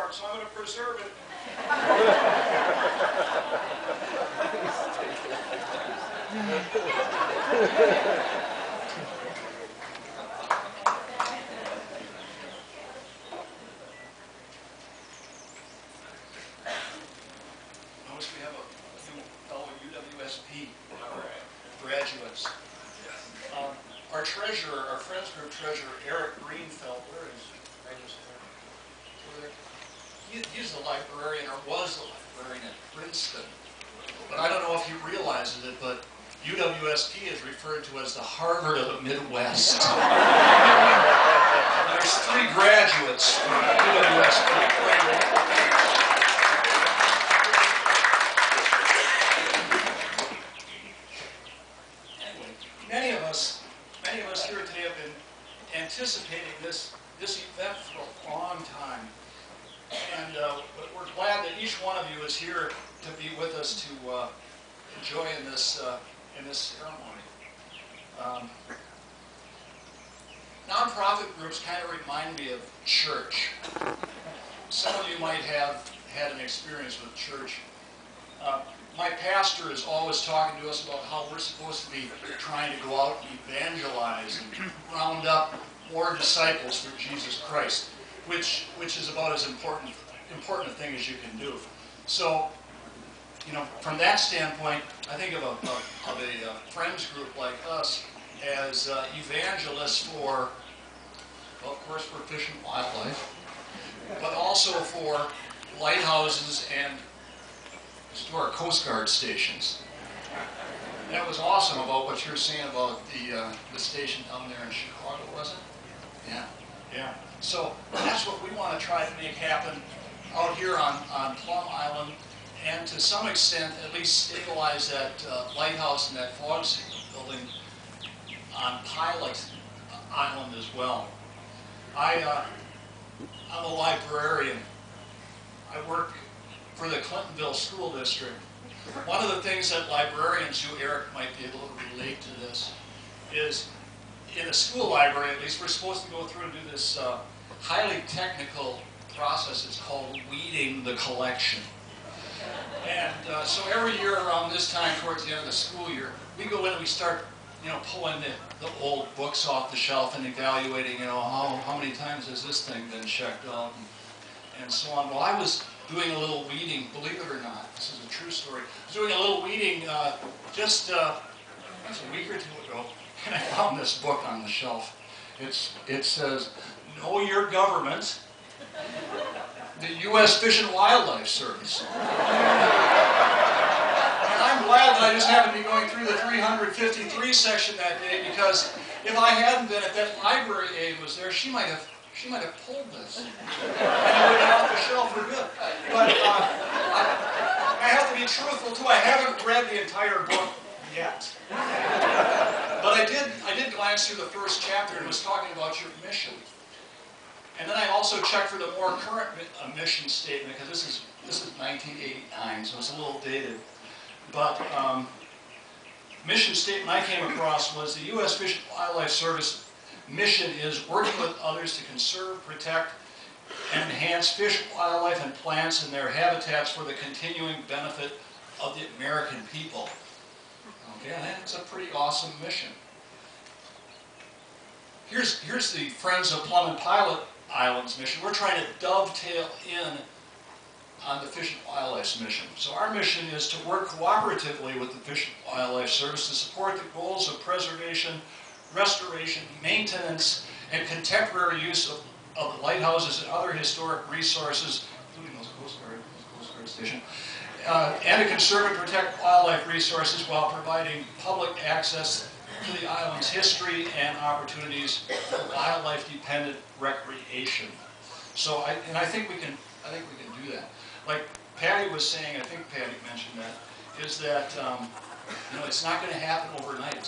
form, so I'm going to preserve it. Notice we have a few fellow UWSP graduates. Our treasurer, our Friends Group treasurer, Eric Greenfeld, where is he? He's the librarian, or was the librarian at Princeton. But I don't know if he realizes it, but UWSP is referred to as the Harvard of the Midwest. There's 3 graduates from UWSP. Anyway, many of us here today have been anticipating this event for a long time. And we're glad that each one of you is here to be with us to enjoy in this ceremony. Nonprofit groups kind of remind me of church. Some of you might have had an experience with church. My pastor is always talking to us about how we're supposed to be trying to go out and evangelize and round up more disciples for Jesus Christ, which is about as important a thing as you can do. So, you know, from that standpoint, I think of a friends group like us as evangelists for, well, of course, for fish and wildlife, but also for lighthouses and historic Coast Guard stations. That was awesome about what you were saying about the station down there in Chicago, wasn't it? Yeah. So that's what we want to try to make happen out here on Plum Island, and to some extent at least stabilize that lighthouse and that fog signal building on Pilot Island as well. I'm a librarian. I work for the Clintonville School District. One of the things that librarians do, Eric might be able to relate to this, is in a school library, at least, we're supposed to go through and do this highly technical process. It's called weeding the collection. And so every year around this time, towards the end of the school year, we go in and we start, you know, pulling the old books off the shelf and evaluating, you know, how many times has this thing been checked out, and so on. Well, I was doing a little weeding, believe it or not, this is a true story. I was doing a little weeding just a week or 2 ago, and I found this book on the shelf. It says, "Know Your Government, the U.S. Fish and Wildlife Service." And I'm glad that I just happened to be going through the 353 section that day, because if I hadn't been, if that library aide was there, she might have pulled this. And it would have been off the shelf for good. But I have to be truthful too. I haven't read the entire book yet. But I did glance through the first chapter, and it was talking about your mission. And then I also checked for the more current mission statement, because this is 1989, so it's a little dated. But mission statement I came across was the U.S. Fish and Wildlife Service mission is working with others to conserve, protect, and enhance fish, wildlife, and plants in their habitats for the continuing benefit of the American people. Okay, and that's a pretty awesome mission. Here's the Friends of Plum and Pilot Islands mission. We're trying to dovetail in on the Fish and Wildlife mission. So our mission is to work cooperatively with the Fish and Wildlife Service to support the goals of preservation, restoration, maintenance, and contemporary use of the lighthouses and other historic resources, including those Coast Guard station, and to conserve and protect wildlife resources while providing public access to the island's history and opportunities for wildlife-dependent recreation. So, I think we can do that. Like Patty was saying, I think Patty mentioned that, is that you know, it's not going to happen overnight. It's